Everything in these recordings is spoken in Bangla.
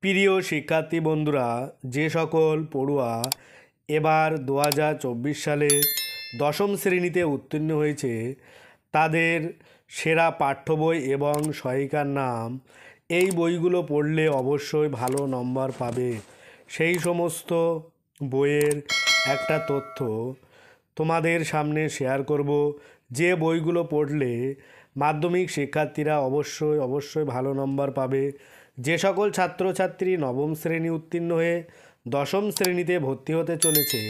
প্রিয় শিক্ষার্থী বন্ধুরা, যে সকল পড়ুয়া এবার 2024 সালে দশম শ্রেণীতে উত্তীর্ণ হয়েছে তাদের সেরা পাঠ্য বই এবং সহায়িকার নাম। এই বইগুলো পড়লে অবশ্যই ভালো নম্বর পাবে। সেই সমস্ত বইয়ের একটা তথ্য তোমাদের সামনে শেয়ার করব, যে বইগুলো পড়লে মাধ্যমিক শিক্ষার্থীরা অবশ্যই ভালো নম্বর পাবে। যে সকল ছাত্রছাত্রী নবম শ্রেণী উত্তীর্ণ হয়ে দশম শ্রেণীতে ভর্তি হতে চলেছে,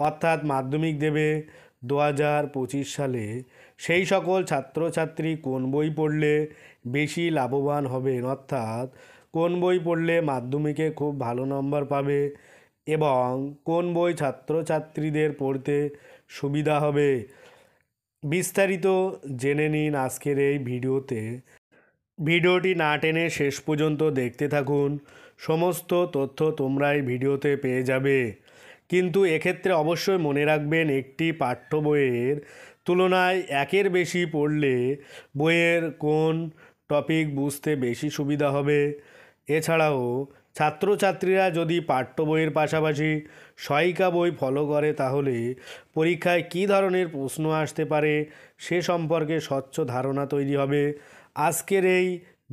অর্থাৎ মাধ্যমিক দেবে 2025 সালে, সেই সকল ছাত্রছাত্রী কোন বই পড়লে বেশি লাভবান হবেন, অর্থাৎ কোন বই পড়লে মাধ্যমিকে খুব ভালো নম্বর পাবে এবং কোন বই ছাত্রছাত্রীদের পড়তে সুবিধা হবে, বিস্তারিত জেনে নিন আজকের এই ভিডিওতে। ভিডিওটি না টেনে শেষ পর্যন্ত দেখতে থাকুন। সমস্ত তথ্য তোমরা এই ভিডিওতে পেয়ে যাবে। কিন্তু এক্ষেত্রে অবশ্যই মনে রাখবেন, একটি পাঠ্য বইয়ের তুলনায় একের বেশি পড়লে বইয়ের কোন টপিক বুঝতে বেশি সুবিধা হবে। এছাড়াও ছাত্রছাত্রীরা যদি পাঠ্য বইয়ের পাশাপাশি সহায়িকা বই ফলো করে তাহলে পরীক্ষায় কী ধরনের প্রশ্ন আসতে পারে সে সম্পর্কে স্বচ্ছ ধারণা তৈরি হবে। আজকের এই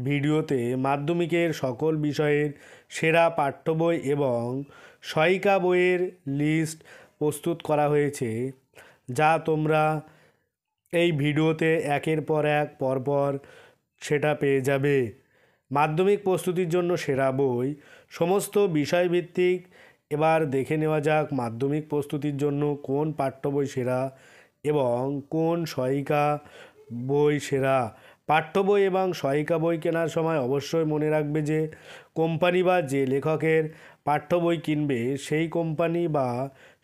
ভিডিওতে মাধ্যমিকের সকল বিষয়ের সেরা পাঠ্য বই এবং সহায়িকা বইয়ের লিস্ট প্রস্তুত করা হয়েছে, যা তোমরা এই ভিডিওতে একের পর এক পরপর সেটা পেয়ে যাবে। মাধ্যমিক প্রস্তুতির জন্য সেরা বই, সমস্ত বিষয়ভিত্তিক। এবার দেখে নেওয়া যাক মাধ্যমিক প্রস্তুতির জন্য কোন পাঠ্য বই সেরা এবং কোন সহায়িকা বই সেরা। পাঠ্য বই এবং সহায়িকা বই কেনার সময় অবশ্যই মনে রাখবে যে কোম্পানি বা যে লেখকের পাঠ্য বই কিনবে সেই কোম্পানি বা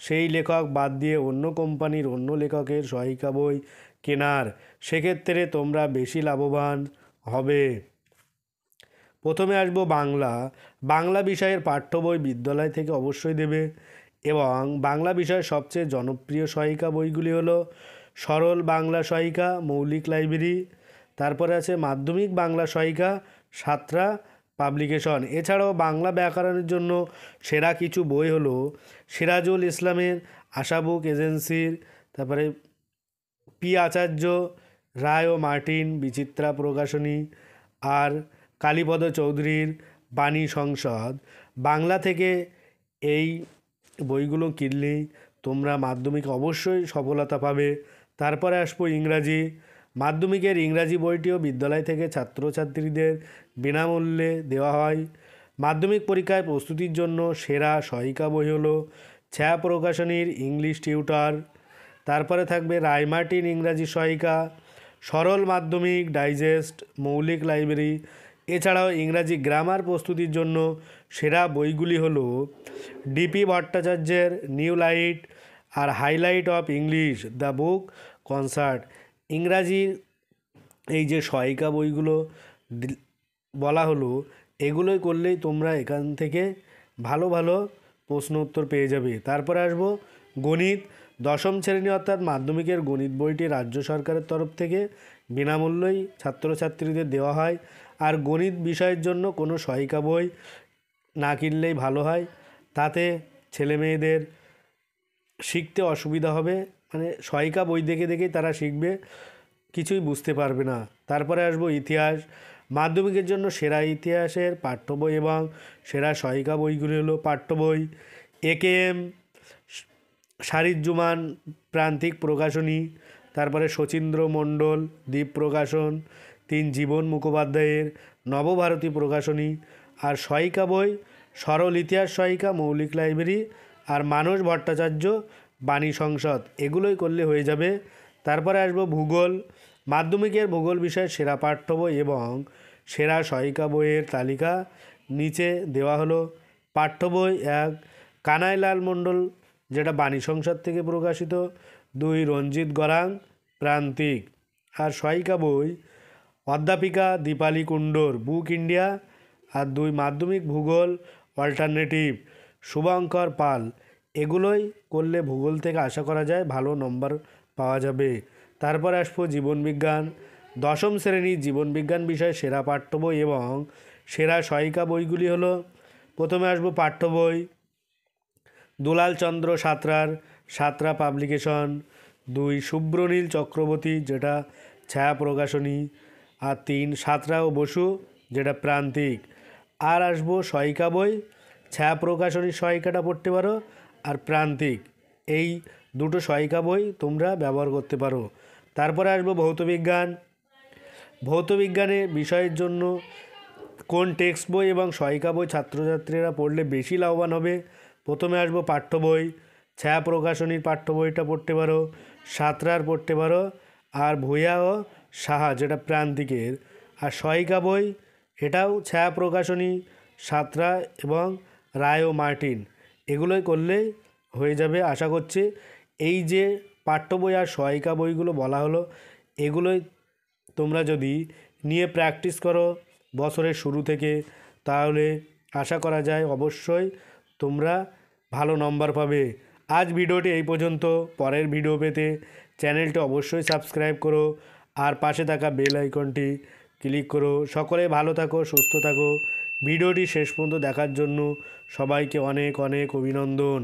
সেই লেখক বাদ দিয়ে অন্য কোম্পানির অন্য লেখকের সহায়িকা বই কেনার, সেক্ষেত্রে তোমরা বেশি লাভবান হবে। প্রথমে আসবো বাংলা বিষয়ের পাঠ্য বই বিদ্যালয় থেকে অবশ্যই দেবে এবং বাংলা বিষয়ের সবচেয়ে জনপ্রিয় সহায়িকা বইগুলি হলো সরল বাংলা সহায়িকা, মৌলিক লাইব্রেরি, তারপরে আছে মাধ্যমিক বাংলা সহায়িকা, সাতরা পাবলিকেশন। এছাড়াও বাংলা ব্যাকরণের জন্য সেরা কিছু বই হলো সিরাজুল ইসলামের আশা বুক এজেন্সির, তারপরে পি আচার্য, রায় ও মার্টিন বিচিত্রা প্রকাশনী, আর কালীপদ চৌধুরীর বাণী সংসদ। বাংলা থেকে এই বইগুলো কিনলেই তোমরা মাধ্যমিকে অবশ্যই সফলতা পাবে। তারপরে আসবো ইংরাজি। মাধ্যমিকের ইংরাজি বইটিও বিদ্যালয় থেকে ছাত্রছাত্রীদের বিনামূল্যে দেওয়া হয়। মাধ্যমিক পরীক্ষায় প্রস্তুতির জন্য সেরা সহায়িকা বই হলো ছায়া প্রকাশনীর ইংলিশ টিউটর। তারপরে থাকবে রায়মার্টিন ইংরাজি সহায়িকা, সরল মাধ্যমিক ডাইজেস্ট, মৌলিক লাইব্রেরি। এছাড়াও ইংরাজি গ্রামার প্রস্তুতির জন্য সেরা বইগুলি হলো ডিপি ভট্টাচার্যের নিউ লাইট আর highlight of English, the book concert. ইংরাজির এই যে সহায়িকা বইগুলো বলা হলো, এগুলোই করলেই তোমরা এখান থেকে ভালো ভালো প্রশ্ন উত্তর পেয়ে যাবে। তারপরে আসবো গণিত। দশম শ্রেণী অর্থাৎ মাধ্যমিকের গণিত বইটি রাজ্য সরকারের তরফ থেকে বিনামূল্যেই ছাত্রছাত্রীদের দেওয়া হয়। আর গণিত বিষয়ের জন্য কোনো সহায়িকা বই না কিনলেই ভালো হয়, তাতে ছেলে মেয়েদের শিখতে অসুবিধা হবে, মানে সহায়িকা বই দেখে দেখেই তারা শিখবে, কিছুই বুঝতে পারবে না। তারপরে আসবো ইতিহাস। মাধ্যমিকের জন্য সেরা ইতিহাসের পাঠ্য বই এবং সেরা সহায়িকা বইগুলি হলো পাঠ্য বই একেএম শারিজুমান প্রান্তিক প্রকাশনী, তারপরে শচীন্দ্র মণ্ডল দ্বীপ প্রকাশন, জীবন মুখোপাধ্যায়ের নবভারতী প্রকাশনী। আর সহায়িকা বই সরল ইতিহাস সহায়িকা, মৌলিক লাইব্রেরি আর মানস ভট্টাচার্য বাণী সংসদ, এগুলোই করলে হয়ে যাবে। তারপরে আসবো ভূগোল। মাধ্যমিকের ভূগোল বিষয়ের সেরা পাঠ্য বই এবং সেরা সহায়িকা বইয়ের তালিকা নিচে দেওয়া হলো। পাঠ্য বই 1 কানাইলাল মণ্ডল, যেটা বাণী সংসদ থেকে প্রকাশিত। 2 রঞ্জিত গড়াং প্রান্তিক। আর সহায়িকা বই অধ্যাপিকা দীপালি কুণ্ডর বুক ইন্ডিয়া। আর 2 মাধ্যমিক ভূগোল অল্টারনেটিভ শুভঙ্কর পাল। এগুলোই করলে ভূগোল থেকে আশা করা যায় ভালো নম্বর পাওয়া যাবে। তারপর আসবো জীবনবিজ্ঞান। দশম শ্রেণীর জীবনবিজ্ঞান বিষয়ে সেরা পাঠ্য বই এবং সেরা সহায়িকা বইগুলি হলো প্রথমে আসবো পাঠ্য বই। দুলাল চন্দ্র সাঁতরার সাঁতরা পাবলিকেশন। 2 শুভ্রনীল চক্রবর্তী, যেটা ছায়া প্রকাশনী। আর 3 সাঁতরা ও বসু, যেটা প্রান্তিক। আর আসবো সহায়িকা বই, ছায়া প্রকাশনীর সহায়িকাটা পড়তে পারো, আর প্রান্তিক, এই দুটো সহায়িকা বই তোমরা ব্যবহার করতে পারো। তারপরে আসবো ভৌতবিজ্ঞান। ভৌতবিজ্ঞানে বিষয়ের জন্য কোন টেক্সট বই এবং সহায়িকা বই ছাত্রছাত্রীরা পড়লে বেশি লাভবান হবে? প্রথমে আসবো পাঠ্য বই। ছায়া প্রকাশনীর পাঠ্য বইটা পড়তে পারো, সাঁতরার পড়তে পারো, আর ভূঁইয়া ও সাহা, যেটা প্রান্তিকের। আর সহায়িকা বই, এটাও ছায়া প্রকাশনী, সাঁতরা এবং রায় ও মার্টিন, এগুলোই করলেই হয়ে যাবে। আশা করছি এই যে পাঠ্য বই আর সহায়িকা বইগুলো বলা হলো, এগুলোই তোমরা যদি নিয়ে প্র্যাকটিস করো বছরের শুরু থেকে, তাহলে আশা করা যায় অবশ্যই তোমরা ভালো নম্বর পাবে। আজ ভিডিওটি এই পর্যন্ত। পরের ভিডিও পেতে চ্যানেলটি অবশ্যই সাবস্ক্রাইব করো আর পাশে থাকা বেল আইকনটি ক্লিক করো। সকলে ভালো থাকো, সুস্থ থাকো। ভিডিওটি শেষ পর্যন্ত দেখার জন্য সবাইকে অনেক অনেক অভিনন্দন।